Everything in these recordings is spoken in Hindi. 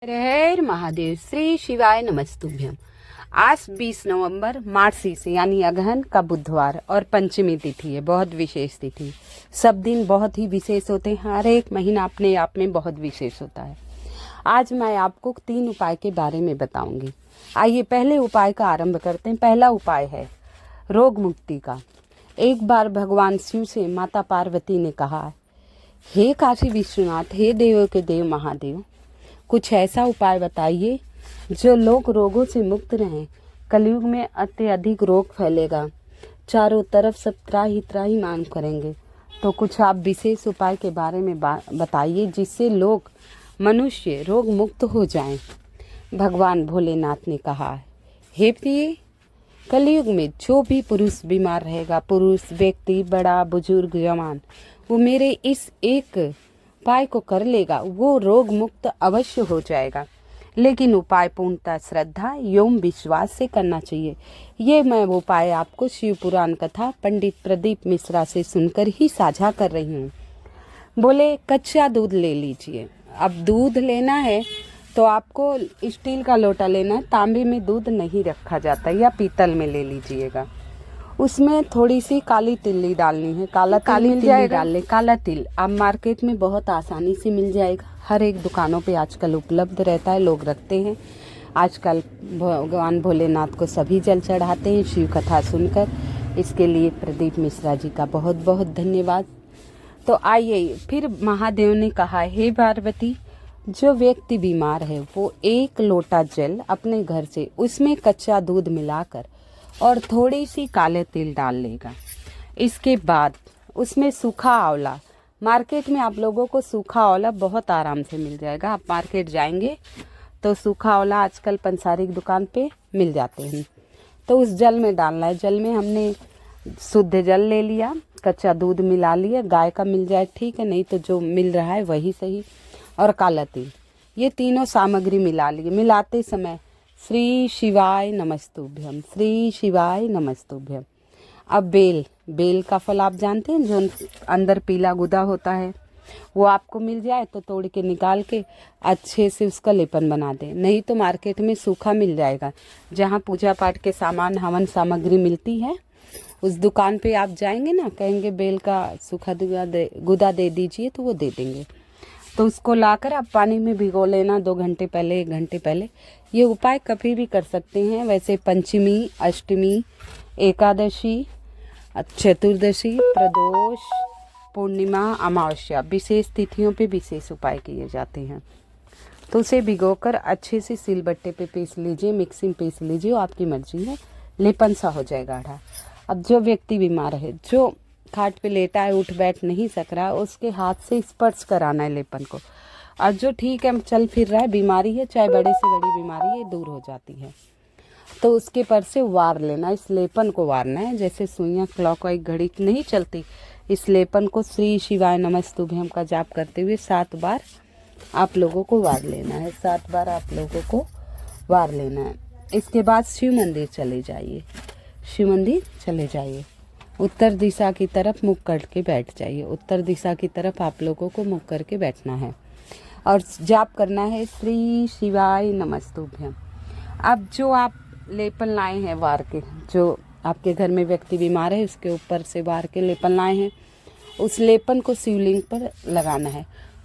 हर हर महादेव। श्री शिवाय नमस्तुभ्यम। आज 20 नवंबर मार्गशीर्ष यानी अगहन का बुधवार और पंचमी तिथि है। बहुत विशेष तिथि। सब दिन बहुत ही विशेष होते हैं। हर एक महीना अपने आप में बहुत विशेष होता है। आज मैं आपको 3 उपाय के बारे में बताऊंगी। आइए पहले उपाय का आरंभ करते हैं। पहला उपाय है रोग मुक्ति का। एक बार भगवान शिव से माता पार्वती ने कहा, हे काशी विश्वनाथ, हे देवों के देव महादेव, कुछ ऐसा उपाय बताइए जो लोग रोगों से मुक्त रहें। कलयुग में अत्यधिक रोग फैलेगा, चारों तरफ सब त्राही त्राही मांग करेंगे, तो कुछ आप विशेष उपाय के बारे में बताइए जिससे लोग मनुष्य रोग मुक्त हो जाएं। भगवान भोलेनाथ ने कहा, हे प्रिय, कलयुग में जो भी पुरुष बीमार रहेगा, पुरुष व्यक्ति, बड़ा बुजुर्ग जवान, वो मेरे इस एक उपाय को कर लेगा, वो रोग मुक्त अवश्य हो जाएगा। लेकिन उपाय पूर्णतः श्रद्धा एवं विश्वास से करना चाहिए। ये मैं वो उपाय आपको शिव पुराण कथा पंडित प्रदीप मिश्रा से सुनकर ही साझा कर रही हूँ। बोले, कच्चा दूध ले लीजिए। अब दूध लेना है तो आपको स्टील का लोटा लेना है, तांबे में दूध नहीं रखा जाता, या पीतल में ले लीजिएगा। उसमें थोड़ी सी काली तिल्ली डालनी है। काला तिल मिल जाएगा, डाल ले काला तिल। अब मार्केट में बहुत आसानी से मिल जाएगा। हर एक दुकानों पे आजकल उपलब्ध रहता है, लोग रखते हैं। आजकल भगवान भोलेनाथ को सभी जल चढ़ाते हैं शिव कथा सुनकर। इसके लिए प्रदीप मिश्रा जी का बहुत बहुत धन्यवाद। तो आइए फिर महादेव ने कहा, हे पार्वती, जो व्यक्ति बीमार है वो 1 लोटा जल अपने घर से उसमें कच्चा दूध मिलाकर और थोड़ी सी काले तिल डाल लेगा। इसके बाद उसमें सूखा आंवला, मार्केट में आप लोगों को सूखा आंवला बहुत आराम से मिल जाएगा। आप मार्केट जाएंगे तो सूखा आंवला आजकल पंसारिक दुकान पे मिल जाते हैं। तो उस जल में डालना है। जल में हमने शुद्ध जल ले लिया, कच्चा दूध मिला लिया, गाय का मिल जाए ठीक है, नहीं तो जो मिल रहा है वही सही, और काला तिल, ये तीनों सामग्री मिला लिए। मिलाते समय श्री शिवाय नमस्तुभ्यम, श्री शिवाय नमस्तुभ्यम। अब बेल का फल आप जानते हैं, जो अंदर पीला गुदा होता है, वो आपको मिल जाए तो तोड़ के निकाल के अच्छे से उसका लेपन बना दें। नहीं तो मार्केट में सूखा मिल जाएगा। जहाँ पूजा पाठ के सामान, हवन सामग्री मिलती है, उस दुकान पे आप जाएंगे ना, कहेंगे बेल का सूखा गुदा दे दीजिए, तो वो दे देंगे। तो उसको लाकर आप पानी में भिगो लेना 2 घंटे पहले, 1 घंटे पहले। ये उपाय कभी भी कर सकते हैं। वैसे पंचमी, अष्टमी, एकादशी, चतुर्दशी, प्रदोष, पूर्णिमा, अमावस्या, विशेष तिथियों पे विशेष उपाय किए जाते हैं। तो उसे भिगोकर अच्छे से सिलबट्टे पे पीस लीजिए, मिक्सी में पीस लीजिए, आपकी मर्जी है। लेपन सा हो जाएगा गाढ़ा। अब जो व्यक्ति बीमार है, जो खाट पे लेटा है, उठ बैठ नहीं सक रहा, उसके हाथ से स्पर्श कराना है लेपन को। और जो ठीक है, चल फिर रहा है, बीमारी है, चाहे बड़े से बड़ी बीमारी है, दूर हो जाती है, तो उसके पर से वार लेना। इस लेपन को वारना है। जैसे सुइयाँ क्लॉकवाइज घड़ी नहीं चलती, इस लेपन को श्री शिवाय नमस्तुभ्यम का जाप करते हुए 7 बार आप लोगों को वार लेना है। 7 बार आप लोगों को वार लेना है। इसके बाद शिव मंदिर चले जाइए। शिव मंदिर चले जाइए, उत्तर दिशा की तरफ मुख करके बैठ जाइए। उत्तर दिशा की तरफ आप लोगों को मुख करके बैठना है और जाप करना है श्री शिवाय नमस्तुभ्यम। अब जो आप लेपन लाए हैं वार के, जो आपके घर में व्यक्ति बीमार है उसके ऊपर से वार के लेपन लाए हैं, उस लेपन को शिवलिंग पर लगाना है।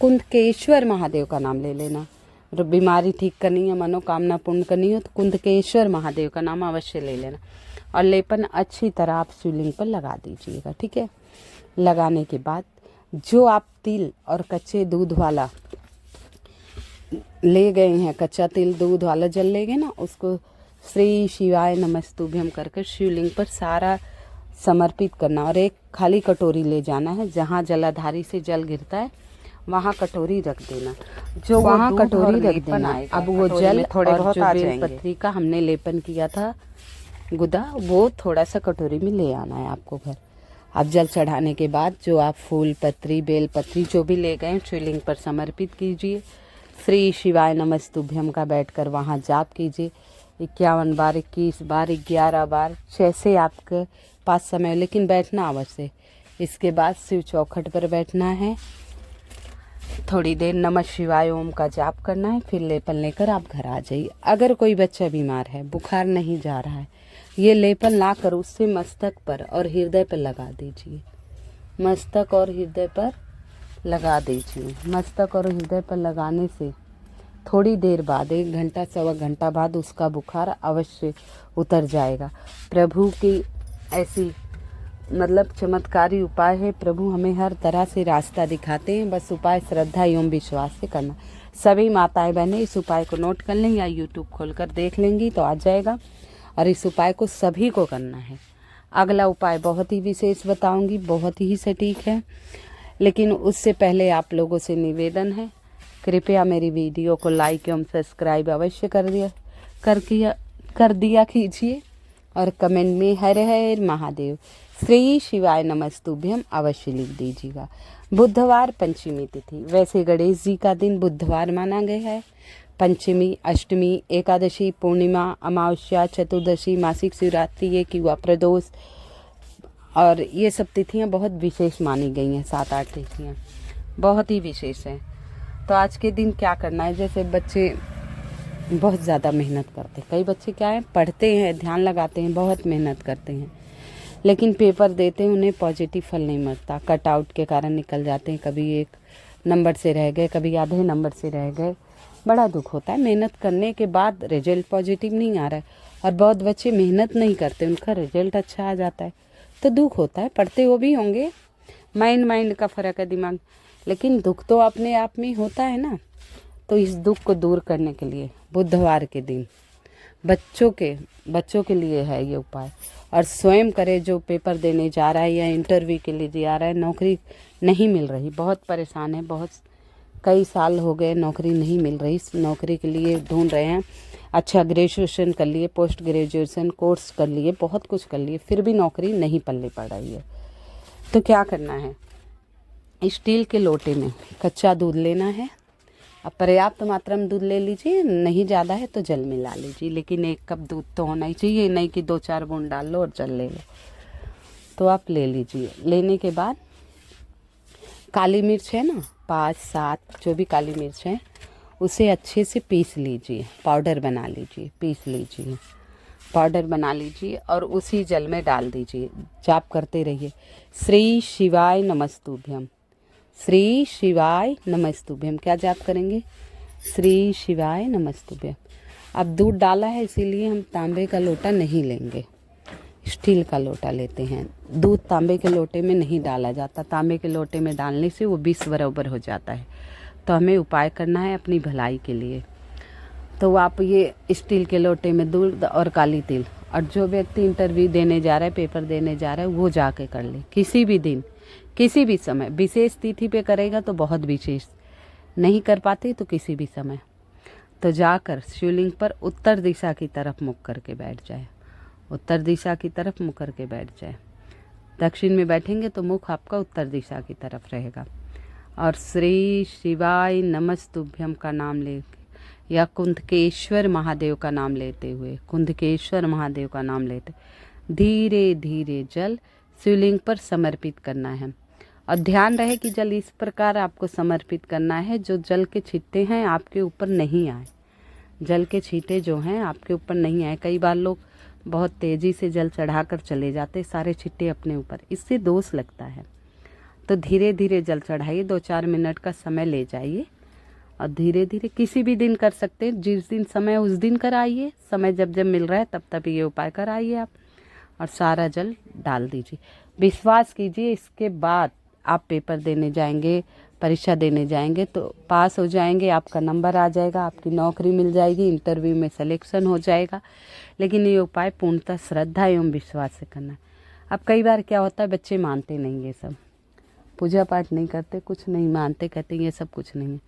कुंदकेश्वर महादेव का नाम ले लेना। बीमारी ठीक करनी है, मनोकामना पूर्ण करनी हो तो कुंदकेश्वर महादेव का नाम अवश्य ले लेना। और लेपन अच्छी तरह आप शिवलिंग पर लगा दीजिएगा, ठीक है। लगाने के बाद जो आप तिल और कच्चे दूध वाला ले गए हैं, कच्चा तिल दूध वाला जल ले गए ना, उसको श्री शिवाय नमस्तुभ्यम करके शिवलिंग पर सारा समर्पित करना। और एक खाली कटोरी ले जाना है, जहाँ जलाधारी से जल गिरता है वहाँ कटोरी रख देना। जो वहाँ कटोरी रख देना। अब वो जल थोड़े बहुत जो बेलपत्री का हमने लेपन किया था गुदा, वो थोड़ा सा कटोरी में ले आना है आपको घर। अब जल चढ़ाने के बाद जो आप फूल पत्री, बेल पत्री जो भी ले गए शिवलिंग पर समर्पित कीजिए। श्री शिवाय नमस्तुभ्यम का बैठकर वहाँ जाप कीजिए 51 बार, 21 बार, 11 बार, जैसे आपके पास समय, लेकिन बैठना अवश्य। इसके बाद शिव चौखट पर बैठना है। थोड़ी देर नमः शिवाय ओम का जाप करना है, फिर लेपन लेकर आप घर आ जाइए। अगर कोई बच्चा बीमार है, बुखार नहीं जा रहा है, ये लेपन लाकर उससे मस्तक पर और हृदय पर लगा दीजिए। मस्तक और हृदय पर लगा दीजिए। मस्तक और हृदय पर लगाने से थोड़ी देर बाद, 1 घंटा सवा घंटा बाद उसका बुखार अवश्य उतर जाएगा। प्रभु की ऐसी मतलब चमत्कारी उपाय है। प्रभु हमें हर तरह से रास्ता दिखाते हैं, बस उपाय श्रद्धा एवं विश्वास से करना। सभी माताएं बहनें इस उपाय को नोट कर लें या यूट्यूब खोलकर देख लेंगी तो आ जाएगा, और इस उपाय को सभी को करना है। अगला उपाय बहुत ही विशेष बताऊंगी, बहुत ही सटीक है, लेकिन उससे पहले आप लोगों से निवेदन है, कृपया मेरी वीडियो को लाइक एवं सब्सक्राइब अवश्य कर दिया कीजिए, और कमेंट में हर हर महादेव श्री शिवाय नमस्तुभ्यम अवश्य लिख दीजिएगा। बुधवार पंचमी तिथि, वैसे गणेश जी का दिन बुधवार माना गया है। पंचमी, अष्टमी, एकादशी, पूर्णिमा, अमावस्या, चतुर्दशी, मासिक शिवरात्रि, ये की हुआ प्रदोष, और ये सब तिथियां बहुत विशेष मानी गई हैं। 7-8 तिथियां बहुत ही विशेष हैं। तो आज के दिन क्या करना है, जैसे बच्चे बहुत ज़्यादा मेहनत करते हैं, कई बच्चे क्या है पढ़ते हैं, ध्यान लगाते हैं, बहुत मेहनत करते हैं, लेकिन पेपर देते हैं उन्हें पॉजिटिव फल नहीं मिलता, कट आउट के कारण निकल जाते हैं, कभी 1 नंबर से रह गए, कभी आधे नंबर से रह गए, बड़ा दुख होता है। मेहनत करने के बाद रिजल्ट पॉजिटिव नहीं आ रहा है, और बहुत बच्चे मेहनत नहीं करते, उनका रिजल्ट अच्छा आ जाता है, तो दुख होता है। पढ़ते वो भी होंगे, माइंड का फ़र्क है, दिमाग, लेकिन दुख तो अपने आप में होता है ना। तो इस दुख को दूर करने के लिए बुधवार के दिन बच्चों के लिए है ये उपाय, और स्वयं करे जो पेपर देने जा रहा है या इंटरव्यू के लिए जा रहा है, नौकरी नहीं मिल रही, बहुत परेशान है, बहुत कई साल हो गए नौकरी नहीं मिल रही, नौकरी के लिए ढूंढ रहे हैं, अच्छा ग्रेजुएशन कर लिए, पोस्ट ग्रेजुएशन कोर्स कर लिए, बहुत कुछ कर लिए, फिर भी नौकरी नहीं पल्ले पड़ रही है। तो क्या करना है, स्टील के लोटे में कच्चा दूध लेना है। अब पर्याप्त मात्रा में दूध ले लीजिए, नहीं ज़्यादा है तो जल मिला लीजिए, लेकिन 1 कप दूध तो होना ही चाहिए, नहीं कि 2-4 बूंद डाल लो और जल ले लो। तो आप ले लीजिए। लेने के बाद काली मिर्च है ना, 5-7 जो भी काली मिर्च है, उसे अच्छे से पीस लीजिए, पाउडर बना लीजिए, पीस लीजिए, पाउडर बना लीजिए, और उसी जल में डाल दीजिए। जाप करते रहिए, श्री शिवाय नमस्तुभ्यम, श्री शिवाय नमस्तुभ्यम। क्या जाप करेंगे, श्री शिवाय नमस्तुभ्यम। अब दूध डाला है इसीलिए हम तांबे का लोटा नहीं लेंगे, स्टील का लोटा लेते हैं। दूध तांबे के लोटे में नहीं डाला जाता, तांबे के लोटे में डालने से वो विष बराबर हो जाता है। तो हमें उपाय करना है अपनी भलाई के लिए। तो आप ये स्टील के लोटे में दूध और काली तिल, और जो व्यक्ति इंटरव्यू देने जा रहा है, पेपर देने जा रहा है, वो जाके कर ले, किसी भी दिन किसी भी समय। विशेष तिथि पे करेगा तो बहुत विशेष, नहीं कर पाते तो किसी भी समय। तो जाकर शिवलिंग पर उत्तर दिशा की तरफ मुख करके बैठ जाए, उत्तर दिशा की तरफ मुख करके बैठ जाए। दक्षिण में बैठेंगे तो मुख आपका उत्तर दिशा की तरफ रहेगा, और श्री शिवाय नमस्तुभ्यम का नाम ले, या कुंदकेश्वर महादेव का नाम लेते हुए, कुंदकेश्वर महादेव का नाम लेते धीरे धीरे जल शिवलिंग पर समर्पित करना है। और ध्यान रहे कि जल इस प्रकार आपको समर्पित करना है जो जल के छींटे हैं आपके ऊपर नहीं आए, जल के छींटे जो हैं आपके ऊपर नहीं आए। कई बार लोग बहुत तेज़ी से जल चढ़ाकर चले जाते, सारे छींटे अपने ऊपर, इससे दोष लगता है। तो धीरे धीरे जल चढ़ाइए, 2-4 मिनट का समय ले जाइए, और धीरे धीरे किसी भी दिन कर सकते हैं, जिस दिन समय उस दिन कराइए, समय जब जब मिल रहा है तब तब ये उपाय कराइए आप, और सारा जल डाल दीजिए। विश्वास कीजिए, इसके बाद आप पेपर देने जाएंगे, परीक्षा देने जाएंगे तो पास हो जाएंगे, आपका नंबर आ जाएगा, आपकी नौकरी मिल जाएगी, इंटरव्यू में सिलेक्शन हो जाएगा। लेकिन ये उपाय पूर्णतः श्रद्धा एवं विश्वास से करना है। अब कई बार क्या होता है, बच्चे मानते नहीं, ये सब पूजा पाठ नहीं करते, कुछ नहीं मानते, कहते ये सब कुछ नहीं है।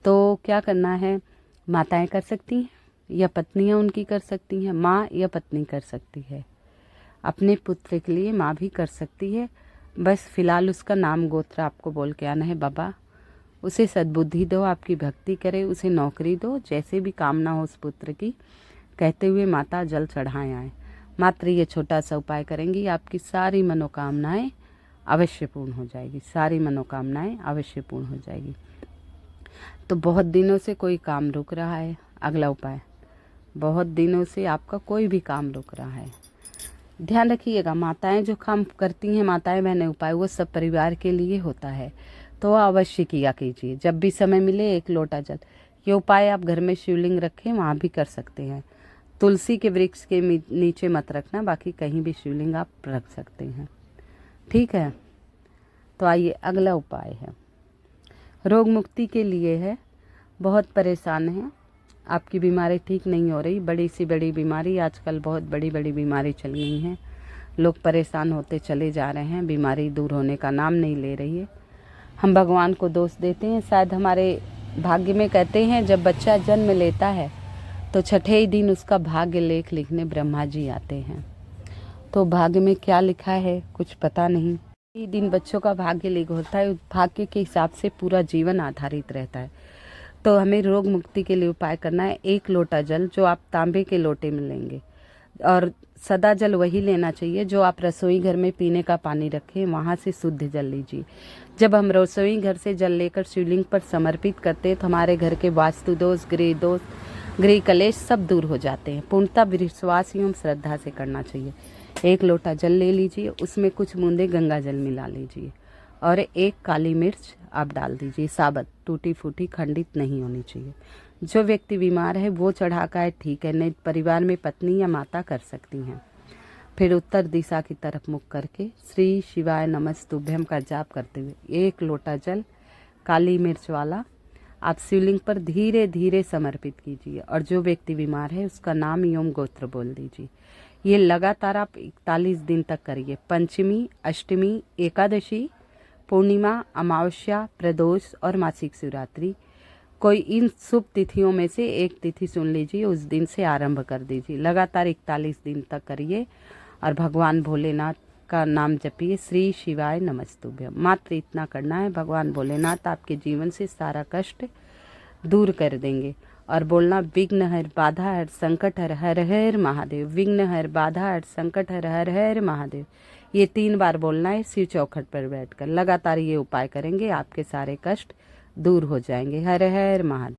तो क्या करना है, माताएं कर सकती हैं या पत्नियां उनकी कर सकती हैं, माँ या पत्नी कर सकती है। अपने पुत्र के लिए माँ भी कर सकती है, बस फिलहाल उसका नाम गोत्र आपको बोल के आना है। बाबा उसे सद्बुद्धि दो, आपकी भक्ति करे, उसे नौकरी दो, जैसे भी कामना हो उस पुत्र की, कहते हुए माता जल चढ़ाएं आए। मात्र ये छोटा सा उपाय करेंगी, आपकी सारी मनोकामनाएं अवश्य पूर्ण हो जाएगी, सारी मनोकामनाएं अवश्य पूर्ण हो जाएगी। तो बहुत दिनों से कोई काम रुक रहा है, अगला उपाय, बहुत दिनों से आपका कोई भी काम रुक रहा है। ध्यान रखिएगा, माताएं जो काम करती हैं, माताएं बहनें उपाय, वो सब परिवार के लिए होता है, तो अवश्य किया कीजिए। जब भी समय मिले 1 लोटा जल। ये उपाय आप घर में शिवलिंग रखें, वहाँ भी कर सकते हैं। तुलसी के वृक्ष के नीचे मत रखना, बाकी कहीं भी शिवलिंग आप रख सकते हैं। ठीक है, तो आइए अगला उपाय है, रोग मुक्ति के लिए है। बहुत परेशान हैं, आपकी बीमारी ठीक नहीं हो रही, बड़ी सी बड़ी बीमारी, आजकल बहुत बड़ी बड़ी बीमारी चल गई हैं, लोग परेशान होते चले जा रहे हैं, बीमारी दूर होने का नाम नहीं ले रही है। हम भगवान को दोष देते हैं, शायद हमारे भाग्य में, कहते हैं जब बच्चा जन्म लेता है तो छठे ही दिन उसका भाग्य लेख लिखने ब्रह्मा जी आते हैं। तो भाग्य में क्या लिखा है कुछ पता नहीं, ही दिन बच्चों का भाग्य लेख होता है, उस भाग्य के हिसाब से पूरा जीवन आधारित रहता है। तो हमें रोग मुक्ति के लिए उपाय करना है। 1 लोटा जल जो आप तांबे के लोटे में लेंगे, और सदा जल वही लेना चाहिए जो आप रसोई घर में पीने का पानी रखें, वहाँ से शुद्ध जल लीजिए। जब हम रसोई घर से जल लेकर शिवलिंग पर समर्पित करते हैं तो हमारे घर के वास्तु दोष, गृह कलेश सब दूर हो जाते हैं। पूर्णतः विश्वास एवं श्रद्धा से करना चाहिए। 1 लोटा जल ले लीजिए, उसमें कुछ बूंदे गंगा जल मिला लीजिए और 1 काली मिर्च आप डाल दीजिए, साबुत, टूटी फूटी खंडित नहीं होनी चाहिए। जो व्यक्ति बीमार है वो चढ़ाका है, ठीक है, नहीं परिवार में पत्नी या माता कर सकती हैं। फिर उत्तर दिशा की तरफ मुख करके श्री शिवाय नमस्तुभ्यम का जाप करते हुए 1 लोटा जल काली मिर्च वाला आप शिवलिंग पर धीरे धीरे समर्पित कीजिए, और जो व्यक्ति बीमार है उसका नाम एवं गोत्र बोल दीजिए। ये लगातार आप 41 दिन तक करिए। पंचमी, अष्टमी, एकादशी, पूर्णिमा, अमावस्या, प्रदोष और मासिक शिवरात्रि, कोई इन शुभ तिथियों में से एक तिथि चुन लीजिए, उस दिन से आरंभ कर दीजिए। लगातार 41 दिन तक करिए और भगवान भोलेनाथ का नाम जपिए, श्री शिवाय नमस्तुभ्यम। मात्र इतना करना है, भगवान भोलेनाथ आपके जीवन से सारा कष्ट दूर कर देंगे। और बोलना, विघ्न हर, बाधा हर, संकट हर, हर हर महादेव। विघ्न हर, बाधा हर, संकट हर, हर हर महादेव। ये 3 बार बोलना है शिव चौखट पर बैठकर। लगातार ये उपाय करेंगे, आपके सारे कष्ट दूर हो जाएंगे। हर हर महादेव।